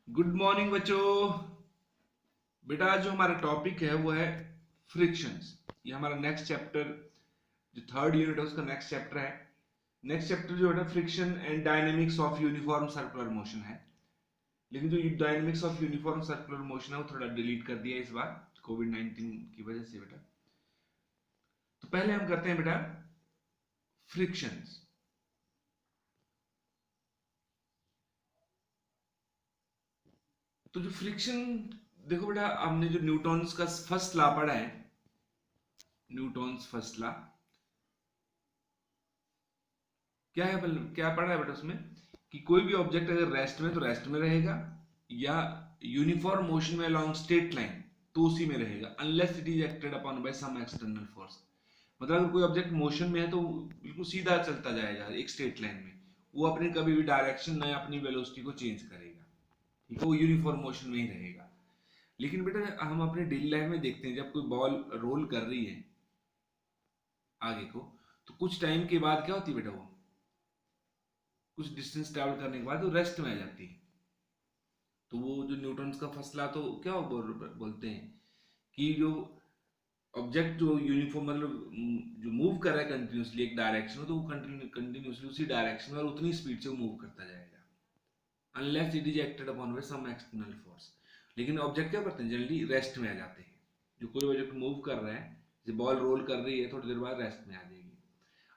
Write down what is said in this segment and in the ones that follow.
Good morning बच्चों। बेटा आज जो हमारा टॉपिक है वो है फ्रिक्शंस। ये हमारा नेक्स्ट चैप्टर, जो थर्ड यूनिट है उसका नेक्स्ट चैप्टर है। नेक्स्ट चैप्टर जो है friction and dynamics of uniform circular motion है। लेकिन जो dynamics of uniform circular motion है वो थोड़ा डिलीट कर दिया इस बार कोविड-19 की वजह से बेटा। तो पहले हम करते हैं बेटा फ्रिक्शंस। तो जो फ्रिक्शन, देखो बेटा हमने जो न्यूटन्स का फर्स्ट लॉ पढ़ा है, न्यूटन्स फर्स्ट लॉ क्या है, क्या पढ़ा है बेटा उसमें कि कोई भी ऑब्जेक्ट अगर रेस्ट में तो रेस्ट में रहेगा, या यूनिफॉर्म मोशन में अलोंग स्ट्रेट लाइन तो उसी में रहेगा, unless it is acted upon by some external force. मतलब अगर कोई ऑब्जेक्ट मोशन में है तो बिल्कुल सीधा चलता जाएगा एक स्ट्रेट लाइन में, वो अपने कभी भी डायरेक्शन ना अपनी वेलोसिटी को चेंज करेगा, ठीक है, वो यूनिफॉर्म मोशन में ही रहेगा। लेकिन बेटा हम अपने डेली लाइफ में देखते हैं जब कोई बॉल रोल कर रही है आगे को, तो कुछ टाइम के बाद क्या होती है बेटा, वो कुछ डिस्टेंस ट्रैवल करने के बाद वो रेस्ट में आ जाती है। तो वो जो न्यूटन्स का फसला तो क्या बोलते हैं कि जो ऑब्जेक्ट जो यूनिफॉर्म मतलब जो मूव कर रहा है कंटिन्यूसली एक डायरेक्शन में, तो वो कंटिन्यूसली उसी डायरेक्शन में और उतनी स्पीड से वो मूव करता जाएगा, unless it is acted upon by some external force. लेकिन ऑब्जेक्ट क्या करते हैं, जनरली रेस्ट में आ जाते हैं। जो कोई ऑब्जेक्ट मूव कर रहा है, जैसे बॉल रोल कर रही है, थोड़ी देर बाद रेस्ट में आ जाएगी।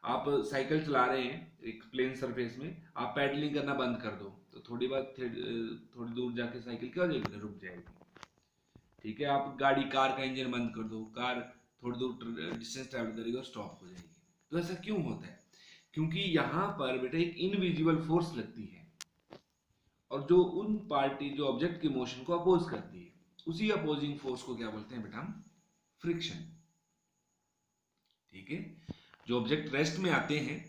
आप साइकिल चला रहे हैं एक प्लेन सरफेस में, आप पैडलिंग करना बंद कर दो तो थोड़ी दूर जाके साइकिल क्या हो जाएगी, रुक जाएगी, ठीक है। आप गाड़ी कार का इंजन बंद कर दो, कार थोड़ी दूर डिस्टेंस ट्रैवल करेगी और स्टॉप हो जाएगी। तो ऐसा क्यों होता है? क्योंकि यहाँ पर बेटा एक इनविजिबल फोर्स लगती है, और जो उन पार्टी जो ऑब्जेक्ट के मोशन को अपोज करती है, उसी अपोजिंग फोर्स को क्या बोलते हैं बेटा हम, फ्रिक्शन, ठीक है। जो ऑब्जेक्ट रेस्ट में आते हैं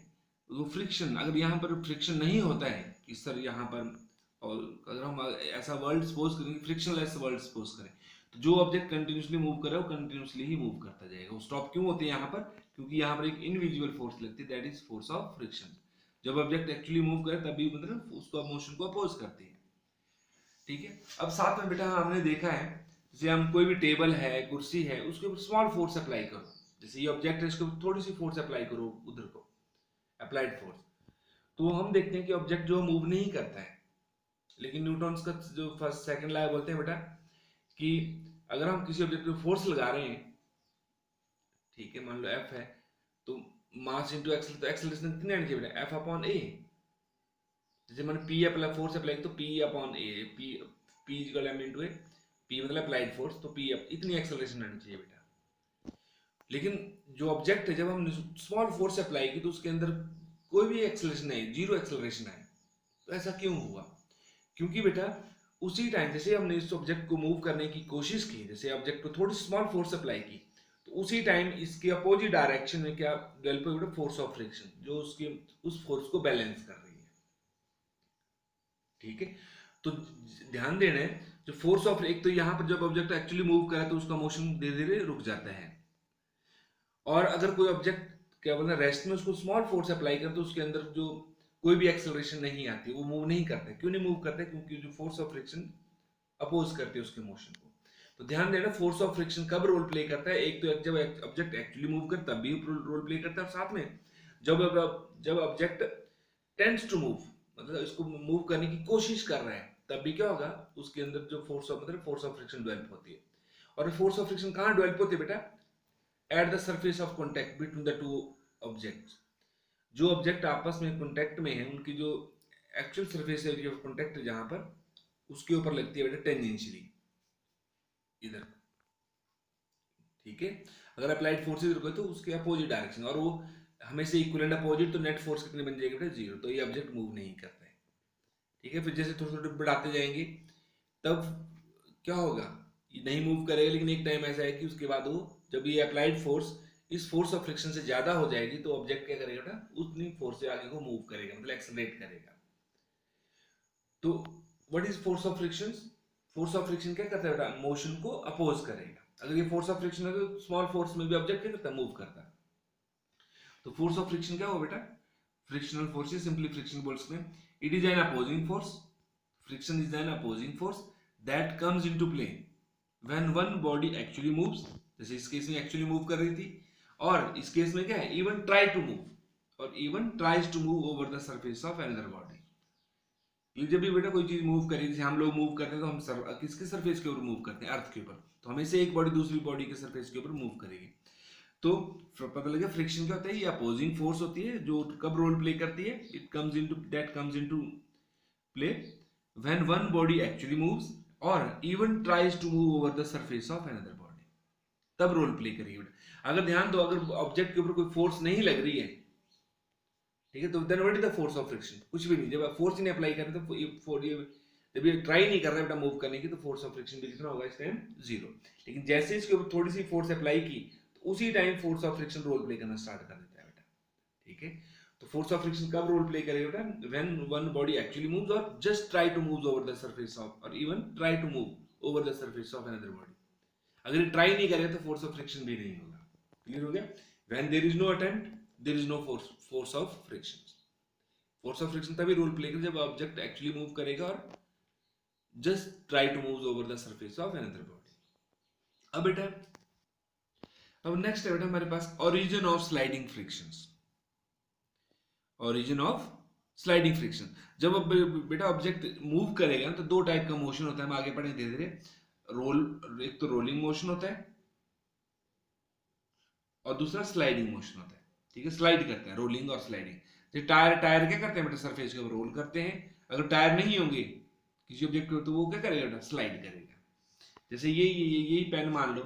वो फ्रिक्शन, अगर यहाँ पर फ्रिक्शन नहीं होता है इस तरह यहाँ पर, और अगर हम ऐसा वर्ल्ड सपोज करें, फ्रिक्शनलेस वर्ल्ड सपोज करें, तो जो ऑब्जेक्ट कंटिन्यूसली मूव कर रहा है वो कंटिन्यूसली ही मूव करता जाएगा। वो स्टॉप क्यों होते हैं यहाँ पर? क्योंकि यहाँ पर एक इनविजिबल फोर्स लगती है, that is force of friction. जब ऑब्जेक्ट एक्चुअली मूव करे तभी मतलब उसको मोशन को अपोज करती है, ठीक है। अब साथ में बेटा हमने देखा है, जैसे हम कोई भी टेबल है, कुर्सी है, उसके ऊपर स्मॉल फोर्स अप्लाई करो, जैसे ये ऑब्जेक्ट है इसके ऊपर थोड़ी सी फोर्स अप्लाई करो, उधर को अप्लाइड फोर्स, तो हम देखते हैं कि ऑब्जेक्ट जो मूव नहीं करता है। लेकिन न्यूटन्स का जो फर्स्ट सेकंड लॉ बोलते हैं बेटा कि अगर हम किसी ऑब्जेक्ट पे फोर्स लगा रहे हैं, ठीक है, मान लो एफ है, तो मास इंटू एक्सल, तो एक्सेलरेशन कितनी आनी चाहिए बेटा, एफ अपॉन ए। जैसे मैंने पी अप्लाई फोर्स अप्लाई तो पी अपॉन ए, पी इक्वल एम इंटू ए, पी मतलब अप्लाइड फोर्स, तो पी इतनी एक्सेलरेशन आनी चाहिए बेटा। लेकिन जो ऑब्जेक्ट है, जब हम स्मॉल फोर्स अप्लाई की तो उसके अंदर कोई भी एक्सेलरेशन नहीं, जीरो एक्सेलरेशन है। तो ऐसा क्यों हुआ? क्योंकि बेटा उसी टाइम जैसे हमने इस ऑब्जेक्ट को मूव करने की कोशिश की, जैसे ऑब्जेक्ट को थोड़ी स्मॉल फोर्स अप्लाई की, तो उसी टाइम इसके अपोजिट डायरेक्शन में क्या डेवलप हुआ, फोर्स ऑफ फ्रिक्शन, जो उसके उस फोर्स को बैलेंस कर रही है, ठीक है। तो ध्यान देना है, जो फोर्स ऑफ, एक तो यहाँ पर जब ऑब्जेक्ट एक्चुअली मूव करे तो उसका मोशन धीरे धीरे रुक जाता है, और अगर कोई ऑब्जेक्ट क्या बोलते हैं रेस्ट में, उसको स्मॉल फोर्स अप्लाई कर तो उसके अंदर जो कोई भी एक्सेलरेशन नहीं आती, वो मूव नहीं करता। क्यों नहीं मूव करता? क्योंकि जो फोर्स ऑफ फ्रिक्शन अपोज करती है उसके मोशन को। तो ध्यान देना, फोर्स ऑफ फ्रिक्शन कब रोल प्ले करता है, एक तो जब ऑब्जेक्ट एक्चुअली मूव कर तब भी रोल प्ले करता है, और साथ में जब जब ऑब्जेक्ट टेंड्स टू मूव, मतलब इसको मूव करने की कोशिश कर रहा है, तब भी क्या होगा, उसके अंदर जो फोर्स ऑफ मतलब फोर्स ऑफ फ्रिक्शन डेवलप होती है। और फोर्स ऑफ फ्रिक्शन कहाँ डेवलप होती है बेटा? At the surface of contact between the two objects. जो ऑब्जेक्ट आपस में कॉन्टैक्ट में है, उनकी जो actual surface area of contact जहां पर, उसके ऊपर लगती है बेटा टेंजेंशियली, इधर, ठीक है। अगर अप्लाइड फोर्स इधर को तो उसके अपोजिट डायरेक्शन, और वो हमेशा इक्विवेलेंट अपोजिट, तो नेट फोर्स कितनी बन जाएगी बेटा, जीरो। तो ये ऑब्जेक्ट मूव नहीं करता है, ठीक है। फिर जैसे थोड़े थोड़े बढ़ाते जाएंगे तब क्या होगा, ये नहीं मूव करेगा, लेकिन एक टाइम ऐसा है कि उसके बाद वो, जब ये अप्लाइड फोर्स इस फोर्स ऑफ फ्रिक्शन से ज्यादा हो जाएगी, तो ऑब्जेक्ट क्या करेगा बेटा, उतनी फोर्स से आगे को मूव करेगा, मतलब एक्सेलरेट करेगा। तो what is force of friction? Force of friction क्या करता है बेटा, मोशन को अपोज करेगा। अगर ये फोर्स ऑफ फ्रिक्शन है तो स्मॉल फोर्स में भी ऑब्जेक्ट क्या करता है, मूव करता है। तो फोर्स ऑफ फ्रिक्शन क्या हुआ बेटा, फ्रिक्शनल फोर्स, सिंपली फ्रिक्शन बोल सकते हैं। It is an opposing force, friction is an opposing force that comes into play when one body actually moves, जैसे इस केस में एक्चुअली मूव कर रही थी, और इस केस में क्या है, इवन ट्राई टू मूव और even tries to move over the surface of another body. ये जब भी बेटा कोई चीज मूव करेगी, जैसे हम लोग मूव करते हैं तो हम किसके सरफेस के ऊपर मूव करते हैं, अर्थ के ऊपर, तो हमें से एक बॉडी दूसरी बॉडी के सरफेस के ऊपर मूव करेगी। तो पता लगे फ्रिक्शन क्या होता है, ये अपोजिंग फोर्स होती है जो कब रोल प्ले करती है, it comes into play when one body actually moves और even tries to move over the surface of another body, तब रोल प्ले करेगी बेटा। अगर ध्यान दो, अगर ऑब्जेक्ट के ऊपर कोई फोर्स नहीं लग रही है, ठीक है, तो then what is the force of friction, कुछ भी नहीं। जब आप फोर्स ही नहीं अप्लाई कर रहे तो जब ये ट्राई नहीं कर रहा है बेटा मूव करने की, तो फोर्स ऑफ फ्रिक्शन भी कितना होगा इस टाइम, जीरो। लेकिन जैसे इसके ऊपर थोड़ी सी फोर्स अप्लाई की, तो उसी time force of friction role play करना स्टार्ट कर देता है बेटा, ठीक है। तो फोर्स ऑफ फ्रिक्शन कब रोल प्ले करेगा बेटा, when one body actually moves और just try to move over the surface of, और even try to move over the surface of another body. अगर ये ट्राई नहीं करे तो फोर्स ऑफ फ्रिक्शन भी नहीं होगा। क्लियर हो गया? When there is no attempt there is no force of friction. Force of friction तभी रोल प्ले करेगा जब ऑब्जेक्ट एक्चुअली मूव करेगा और just try to move over the surface of another body. अब बेटा, अब नेक्स्ट है बेटा हमारे पास origin of sliding frictions. Origin of sliding friction, जब अब बेटा ऑब्जेक्ट मूव करेगा तो दो टाइप का मोशन होता है, हम आगे पढ़ेंगे धीरे धीरे। एक तो रोलिंग मोशन होता है और दूसरा स्लाइडिंग मोशन होता है, ठीक है। स्लाइड करते हैं, रोलिंग और स्लाइडिंग। टायर क्या करते हैं बेटा, सरफेस के ऊपर रोल करते हैं। अगर टायर नहीं होंगे किसी ऑब्जेक्ट के, तो वो क्या करेगा बेटा, स्लाइड करेगा। जैसे यही पेन मान लो,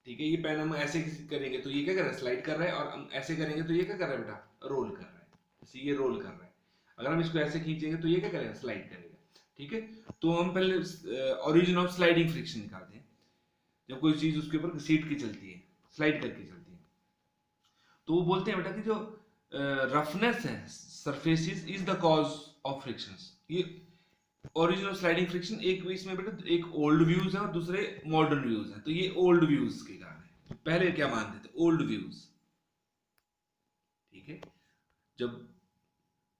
ठीक है, ये पेन हम ऐसे करेंगे तो ये क्या कर रहा है, स्लाइड कर रहा है, और हम ऐसे करेंगे तो ये क्या कर रहा है बेटा, रोल कर रहा है। जैसे ये रोल कर रहा है, अगर हम इसको ऐसे खींचेंगे तो ये क्या करेगा, स्लाइड करेगा, ठीक है। तो हम पहले ओरिजिन ऑफ स्लाइडिंग फ्रिक्शन निकालते हैं। जब कोई चीज उसके ऊपर सीट की चलती है, स्लाइड करके चलती है, तो वो बोलते हैं बेटा कि जो रफनेस है surfaces is the cause of frictions. ये ओरिजिन ऑफ स्लाइडिंग फ्रिक्शन, एक इसमें बेटा एक ओल्ड व्यूज है और दूसरे मॉडर्न व्यूज हैं। तो ये ओल्ड व्यूज के कारण है। पहले क्या मानते थे, ओल्ड व्यूज, ठीक है। जब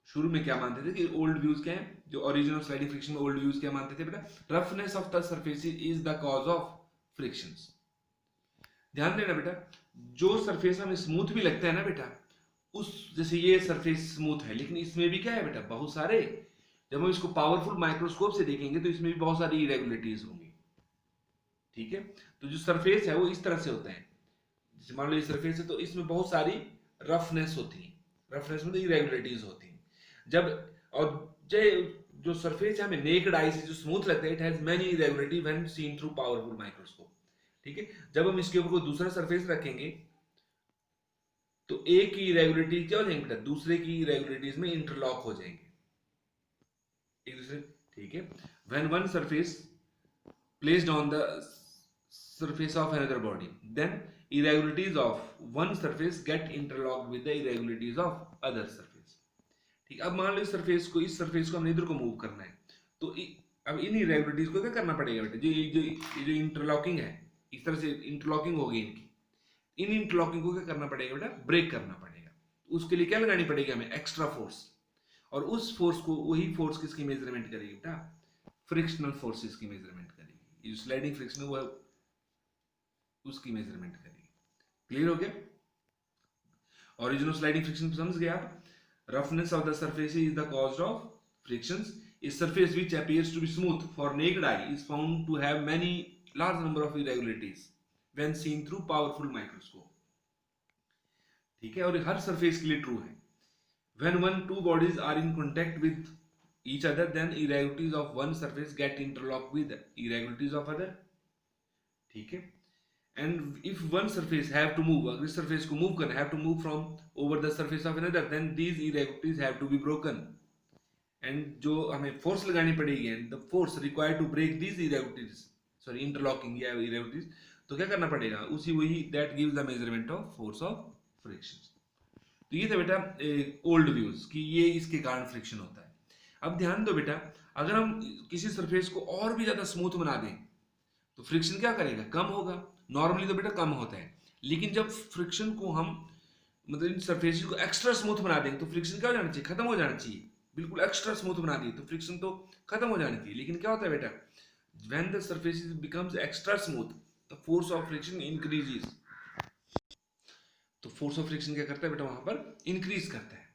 शुरू में क्या मानते थे कि ओल्ड व्यूज क्या है, जो ओरिजिन ऑफ स्लाइडिंग फ्रिक्शन में ओल्ड व्यूज क्या मानते थे बेटा, roughness of the surfaces is the cause of frictions. ध्यान देना बेटा, जो सरफेस हमें स्मूथ भी लगता है ना बेटा, उस जैसे ये सरफेस स्मूथ है, लेकिन इसमें भी क्या है बेटा, बहुत सारे, जब हम इसको पावरफुल माइक्रोस्कोप से देखेंगे तो इसमें भी बहुत सारी इरेगुलरिटीज होंगी, ठीक है। तो जो सरफेस है वो इस तरह से होता है, जैसे मान लो ये सरफेस है तो इसमें बहुत सारी रफनेस होती है, रफनेस में इरेगुलरिटीज होती है। जब और जो सरफेस है हमें नेकेड आई से जो स्मूथ लगता है, it has many irregularity when seen through powerful microscope, ठीक है। जब हम इसके ऊपर कोई दूसरा सरफेस रखेंगे तो एक की इरेगुलरिटी क्या हो जाएंगे बेटा, दूसरे की इरेगुलरिटीज में इंटरलॉक हो जाएंगे एक दूसरे, ठीक है। When one surface placed on the surface of another body, then irregularities of one surface get interlocked with the irregularities of other surface, ठीक। अब मान लो इस सरफेस को हमने इधर को मूव करना है, तो अब इन irregularities को क्या करना पड़ेगा बेटा, जो इंटरलॉकिंग है, इस तरह से इंटरलॉकिंग होगी इनकी, इन इंटरलॉकिंग को क्या करना पड़ेगा बेटा, ब्रेक करना पड़ेगा। उसके लिए क्या लगानी पड़ेगी हमें, एक्स्ट्रा फोर्स, और उस फोर्स को, वही फोर्स किसकी मेजरमेंट करेगी बेटा, फ्रिक्शनल फोर्सेस की मेजरमेंट करेगी। जो स्लाइडिंग फ्रिक्शन है वो उसकी मेजरमेंट करेगी। क्लियर हो गया? ओरिजिन ऑफ स्लाइडिंग फ्रिक्शन समझ गए आप? Roughness of the surface is the cause of frictions. A surface which appears to be smooth for naked eye is found to have many large number of irregularities when seen through powerful microscope, ठीक है। और हर surface के लिए true है। When two bodies are in contact with each other, then irregularities of one surface get interlocked with irregularities of other, ठीक है। And if one surface have to move, अगर इस सरफेस को मूव करना, have to move from over the surface of another, then these irregularities have to be broken. And जो हमें force लगानी पड़ेगी, and the force required to break these irregularities, sorry interlocking या irregularities, तो क्या करना पड़ेगा, उसी वही that gives the measurement of force of friction। तो ये था बेटा ओल्ड व्यूज कि ये इसके कारण फ्रिक्शन होता है। अब ध्यान दो बेटा, अगर हम किसी सरफेस को और भी ज्यादा स्मूथ बना दें तो फ्रिक्शन क्या करेगा, कम होगा। नॉर्मली तो बेटा कम होता है, लेकिन जब फ्रिक्शन को हम मतलब इन सरफेस को एक्स्ट्रा स्मूथ बना देंगे तो फ्रिक्शन क्या हो जाना चाहिए, खत्म हो जाना चाहिए। बिल्कुल एक्स्ट्रा स्मूथ बना दी तो फ्रिक्शन तो खत्म हो जानी चाहिए, लेकिन क्या होता है बेटा, when the surface becomes extra smooth the force of friction increases. तो फोर्स ऑफ फ्रिक्शन क्या करता है बेटा, वहां पर इंक्रीज करता है।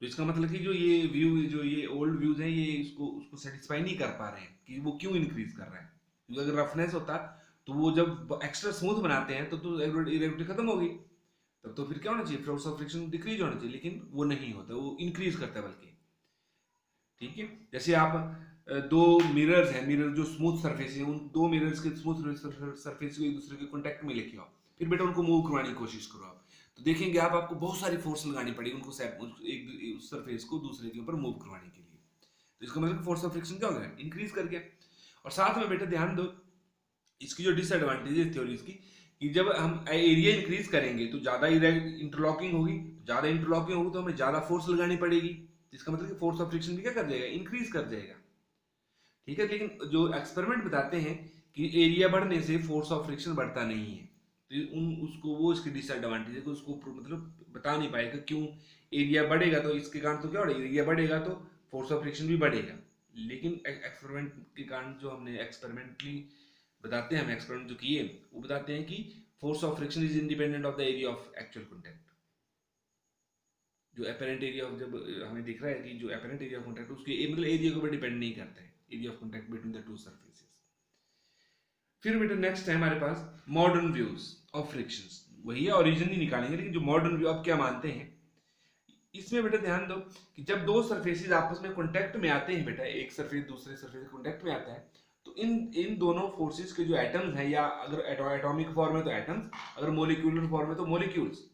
तो इसका मतलब कि जो ये ओल्ड व्यूज हैं, ये इसको उसको सेटिस्फाई नहीं कर पा रहे हैं कि वो क्यों इंक्रीज कर रहा है। क्योंकि अगर रफनेस होता तो वो जब एक्स्ट्रा स्मूथ बनाते हैं तो इरेगुलरिटी खत्म होगी, तब तो फिर क्या होना चाहिए, फोर्स ऑफ फ्रिक्शन डिक्रीज होना चाहिए, लेकिन वो नहीं होता, वो इंक्रीज करता है बल्कि। ठीक है, जैसे आप दो मिरर्स हैं, मिरर जो स्मूथ सरफेस है, उन दो मिरर्स के स्मूथ सरफेस को एक दूसरे के कांटेक्ट में लेके आओ, फिर बेटा उनको मूव करवाने की कोशिश करो आप, तो देखेंगे आप, आपको बहुत सारी फोर्स लगानी पड़ेगी उनको एक उस सरफेस को दूसरे के ऊपर मूव करवाने के लिए। तो इसका मतलब फोर्स ऑफ फ्रिक्शन क्या हो गया, इंक्रीज कर गया। और साथ में बेटा ध्यान दो, इसकी जो डिसएडवांटेज है थ्योरीज की, कि जब हम एरिया इंक्रीज करेंगे तो ज्यादा इंटरलॉकिंग होगी, ज्यादा इंटरलॉकिंग होगी तो हमें ज्यादा फोर्स लगानी पड़ेगी, जिसका मतलब कि फोर्स ऑफ फ्रिक्शन भी क्या कर जाएगा, इंक्रीज कर जाएगा। ठीक है, लेकिन जो एक्सपेरिमेंट बताते हैं कि एरिया बढ़ने से फोर्स ऑफ फ्रिक्शन बढ़ता नहीं है, तो उन उसको वो इसकी डिसएडवांटेज है, उसको मतलब बता नहीं पाएगा क्यों एरिया बढ़ेगा तो इसके कारण तो क्या बढ़ेगा, एरिया बढ़ेगा तो फोर्स ऑफ फ्रिक्शन भी बढ़ेगा। लेकिन एक्सपेरिमेंट के कारण जो हमने एक्सपेरिमेंटली बताते हैं, हम एक्सपेरिमेंट जो किए वो बताते हैं कि force of friction is independent of the area of actual contact. जो अपेरेंट एरिया ऑफ, जब हमें दिख रहा है कि जो अपेरेंट एरिया ऑफ कॉन्टैक्ट उसके मतलब एरिया के ऊपर डिपेंड नहीं करता है, area of contact between the two surfaces. फिर बेटा नेक्स्ट है हमारे पास मॉडर्न व्यूज ऑफ फ्रिक्शंस, वही है, ओरिजिन ही निकालेंगे, लेकिन जो मॉडर्न व्यू आप क्या मानते हैं इसमें बेटा ध्यान दो कि जब दो सरफेसेस आपस में कांटेक्ट में आते हैं बेटा, एक सरफेस दूसरे सरफेस के कांटेक्ट में आता है, तो इन इन दोनों फोर्सेस के जो एटम्स हैं, या अगर एटॉमिक फॉर्म है तो एटम्स, अगर मोलिक्यूलर फॉर्म है तो मोलिक्यूल्स,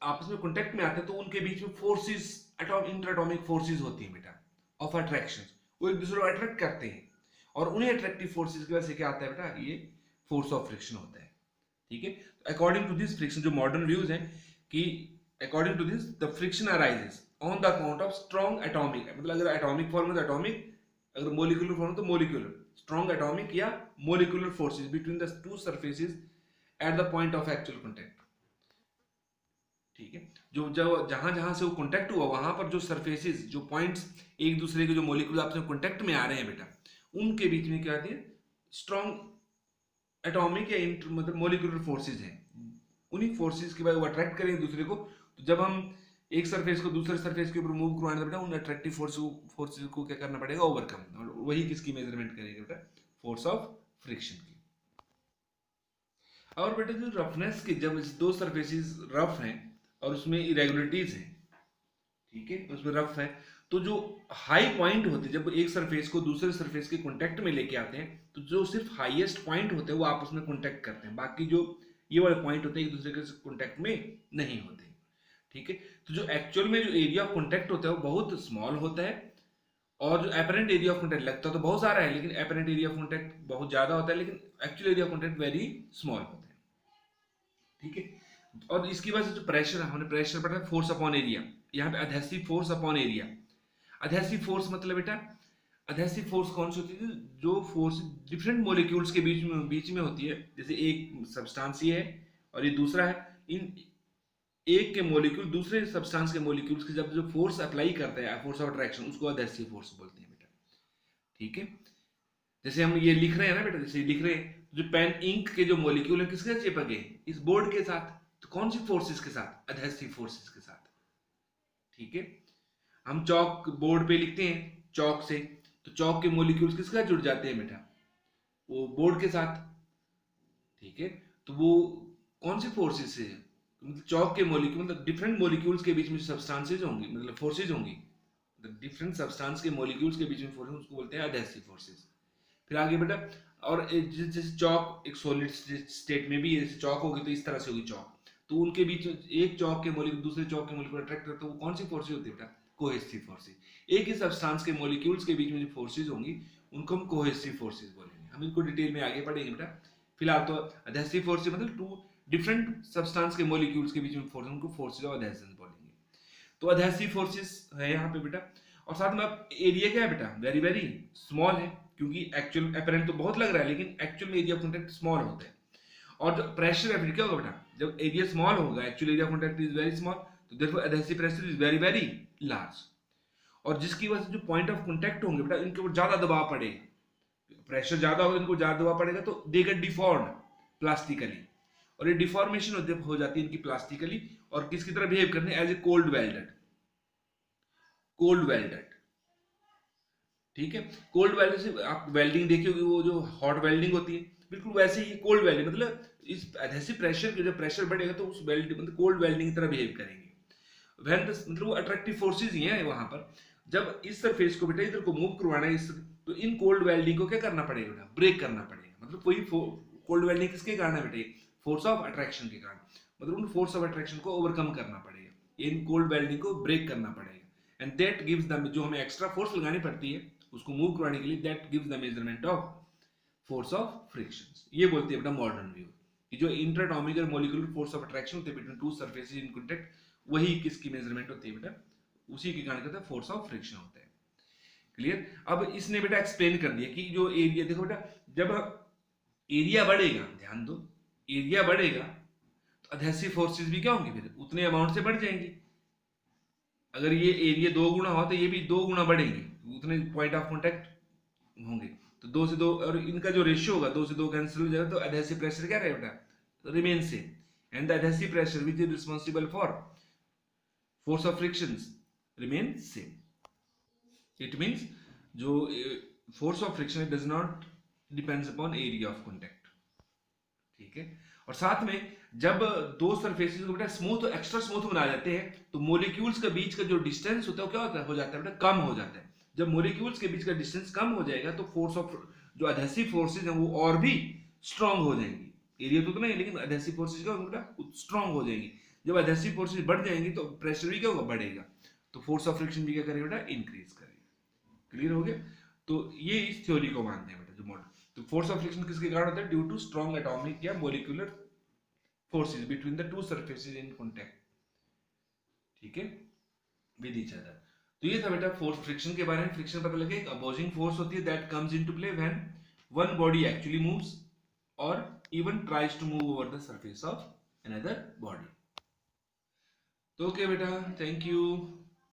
आपस में कांटेक्ट में आते हैं तो उनके बीच में फोर्सेस, इंटर एटॉमिक फोर्सेस होती हैं बेटा ऑफ अट्रैक्शन, वो एक दूसरे को अट्रैक्ट करते हैं, और उन्हीं अट्रैक्टिव फोर्सेस की वजह से क्या आता है बेटा, ये फोर्स ऑफ फ्रिक्शन होता है। ठीक है, अकॉर्डिंग टू दिस फ्रिक्शन, जो मॉडर्न व्यूज हैं कि according to this the friction arises on the account of strong atomic, मतलब अगर एटॉमिक फॉर्म है तो एटॉमिक, अगर मोलिकुलर फॉर्म है तो मोलिकुलर, स्ट्रॉन्ग एटॉमिक या molecular forces between the two surfaces at the point of actual contact. ठीक है, जो जो जहां जहां से वो कांटेक्ट हुआ वहां पर जो सरफेसेस, जो पॉइंट्स एक दूसरे के जो मॉलिक्यूल आपस में कांटेक्ट में आ रहे हैं बेटा, उनके बीच में क्या आती है, स्ट्रॉन्ग एटॉमिक या मतलब मोलिकुलर फोर्सेस हैं, उन्हीं फोर्सेस के बाद वो अट्रैक्ट करेंगे दूसरे को। तो जब हम एक सरफेस को दूसरे सरफेस के ऊपर मूव करवाना बेटा, उन अट्रैक्टिव फोर्सेस को क्या करना पड़ेगा, ओवरकम, और वही किसकी मेजरमेंट करेंगे बेटा, फोर्स ऑफ फ्रिक्शन की। और बेटा जो रफनेस के, जब दो सरफेसेस रफ हैं और उसमें इरेगुलरिटीज हैं, ठीक है, उसमें रफ है, तो जो हाई पॉइंट होते हैं, जब एक सरफेस को दूसरे सरफेस के कांटेक्ट में लेके आते हैं, तो जो सिर्फ हाईएस्ट पॉइंट होते हैं वो आपस में कांटेक्ट करते हैं, बाकी जो ये वाले पॉइंट होते हैं एक दूसरे के कांटेक्ट में नहीं होते। ठीक है, तो जो एक्चुअल में जो एरिया ऑफ कांटेक्ट होता है वो बहुत स्मॉल होता है, और जो एपरेंट एरिया ऑफ कांटेक्ट लगता तो बहुत सारा है, लेकिन एपरेंट एरिया ऑफ कांटेक्ट बहुत ज्यादा होता है, लेकिन actual area of contact very small होता है। ठीक है, और इसकी वजह से जो प्रेशर, हमने प्रेशर पढ़ा फोर्स अपॉन एरिया, यहाँ पे adhesive force upon area. Adhesive force मतलब बेटा, अधेसिव फोर्स कौन सी होती है, जो फोर्स डिफरेंट मॉलिक्यूल्स के बीच में होती है, जैसे एक सब्सटेंस ये है और ये दूसरा है, इन एक के मॉलिक्यूल दूसरे सब्सटेंस के मॉलिक्यूल्स के जब जो फोर्स अप्लाई करता है, फोर्स ऑफ अट्रैक्शन, उसको अधेसिव फोर्स बोलते हैं बेटा। ठीक है, जैसे हम ये लिख रहे हैं ना बेटा, जैसे लिख रहे हैं, जो पेन इंक के जो मॉलिक्यूल है किसके साथ चिपक गए, इस बोर्ड के साथ, तो कौन सी फोर्सेस के साथ, अधेसिव फोर्सेस के साथ। ठीक है, हम चौक बोर्ड पे लिखते हैं चौक से, तो चौक के मॉलिक्यूल्स किसके साथ जुड़ जाते हैं बेटा, वो बोर्ड के साथ। ठीक है, तो वो कौन सी फोर्सेस से, मतलब चौक के मॉलिक्यूल, मतलब डिफरेंट मॉलिक्यूल्स के बीच में सब्सटेंसेस होंगी, मतलब फोर्सेज होंगी, डिफरेंट सब्सटेंस के मॉलिक्यूल्स के बीच में फोर्सेस, उसको बोलते हैं अधेसिव फोर्सेस। फिर आगे बेटा, और जैसे चौक एक सॉलिड स्टेट में भी जैसे चौक होगी तो इस तरह से होगी चौक, तो उनके बीच एक चौक के मॉलिक्यूल दूसरे चौक के मॉलिक्यूल अट्रैक्ट करते हैं, वो कौन सी फोर्सेज होती है बेटा, कोहेसिव फोर्सेज। एक ही सब्सटेंस के मॉलिक्यूल्स के बीच में जो फोर्सेज होंगी उनको हम कोहेसिव फोर्सेज बोलेंगे, हम इनको डिटेल में आगे पढ़ेंगे बेटा। फिलहाल तो अधेसिव फोर्सेज मतलब टू डिफरेंट सब्सटेंस के मॉलिक्यूल्स के बीच में फोर्स, उनको फोर्सेज ऑफ अधेशन बोलेंगे। तो अधेसिव फोर्सेज है यहाँ पे बेटा, और साथ में एरिया क्या है बेटा, वेरी वेरी स्मॉल है, क्योंकि एक्चुअल अपेरेंट तो बहुत लग रहा है, लेकिन एक्चुअल में एरिया ऑफ कांटेक्ट स्मॉल होता है। और जो प्रेशर है फिर क्या होगा बेटा, जब एरिया स्मॉल होगा, actual area of contact is very small, तो therefore adhesive pressure is very very large, और जिसकी वजह से जो पॉइंट ऑफ कॉन्टैक्ट होंगे बेटा इनके ऊपर ज्यादा दबाव पड़ेगा, प्रेशर ज्यादा होगा, इनको ज्यादा दबाव पड़ेगा, तो दे गेट डिफॉर्म्ड प्लास्टिकली, और ये डिफॉर्मेशन हो जाती है इनकी प्लास्टिकली, और किसकी तरह बिहेव करने, as a cold welded, cold welded, ठीक है। कोल्ड वेल्डेड से आप वेल्डिंग देखी होगी, वो जो हॉट वेल्डिंग होती है, बिल्कुल वैसे ही कोल्ड वेल्डिंग, मतलब इस एडहेसिव प्रेशर के जब प्रेशर बढ़ेगा तो उस वेल्ड मतलब कोल्ड वेल्डिंग की तरह बिहेव करेंगे। व्हेन मतलब वो अट्रैक्टिव फोर्सेज ही हैं वहां पर, जब इस सरफेस को बेटा इधर को मूव करवाना है इस, तो इन कोल्ड वेल्डिंग को क्या करना पड़ेगा बेटा, ब्रेक करना पड़ेगा। मतलब कोई कोल्ड वेल्डिंग किसके कारण है बेटा, फोर्स ऑफ अट्रैक्शन के कारण, मतलब उन फोर्स ऑफ अट्रैक्शन को ओवरकम करना पड़ेगा, इन कोल्ड वेल्डिंग को ब्रेक करना पड़ेगा, एंड दैट गिव्स द, जो हमें एक्स्ट्रा फोर्स लगानी पड़ती है उसको मूव करवाने के लिए, that gives the measurement of force of friction. ये बोलते हैं बेटा मॉडर्न व्यू कि जो इंटरएटॉमिक और मॉलिक्यूलर फोर्स ऑफ अट्रैक्शन होते हैं between two surfaces in contact, वही किसकी मेजरमेंट होती है बेटा, उसी के कारण कहते हैं फोर्स ऑफ फ्रिक्शन होता है। क्लियर। अब इसने बेटा एक्सप्लेन कर दिया कि जो एरिया, देखो बेटा जब एरिया बढ़ेगा, ध्यान दो, एरिया बढ़ेगा तो एडहेसिव फोर्सेस भी क्या होंगी, फिर उतने अमाउंट से बढ़ जाएंगी। अगर ये एरिया 2 गुना हो तो ये भी 2 गुना बढ़ेंगे, उतने पॉइंट ऑफ कॉन्टैक्ट होंगे, तो 2 से 2, और इनका जो रेशियो होगा 2 से 2 कैंसिल हो जाएगा, तो एडहेसिव प्रेशर क्या रहेगा बेटा, remain same, and the adhesive pressure which is responsible for force of frictions remain same. It means जो force of friction does not depends upon area of contact, ठीक है। और साथ में जब दो सरफेसेस को बेटा स्मूथ, एक्स्ट्रा स्मूथ बना जाते हैं, तो मॉलिक्यूल्स के बीच का जो डिस्टेंस होता है वो क्या होता है, हो जाता है बेटा, कम हो जाता है। जब मॉलिक्यूल्स के बीच का डिस्टेंस कम हो जाएगा तो फोर्स ऑफ जो एडहेसिव फोर्सेज हैं वो और भी स्ट्रांग हो जाएंगी। एरिया तो नहीं, लेकिन एडहेसिव फोर्सेज क्या होगा बेटा, स्ट्रांग हो जाएंगी। जब एडहेसिव फोर्सेज बढ़ जाएंगी तो प्रेशर भी क्या होगा, बढ़ेगा, तो फोर्स ऑफ फ्रिक्शन भी क्या करेगा बेटा, इंक्रीज करेगा। क्लियर हो गया। तो ये इस थ्योरी को मानते हैं बेटा जो मॉडल। तो फोर्स ऑफ फ्रिक्शन किसके कारण होता है, ड्यू टू स्ट्रांग एटॉमिक या molecular forces between the two surfaces in contact, ठीक है, विद ईच अदर। तो ये था बेटा फोर्स फ्रिक्शन के बारे में। फ्रिक्शन पता लगे, एक अपोजिंग फोर्स होती है that comes into play when one body actually moves और even tries to move over the surface of another body. तो ओके बेटा, थैंक यू।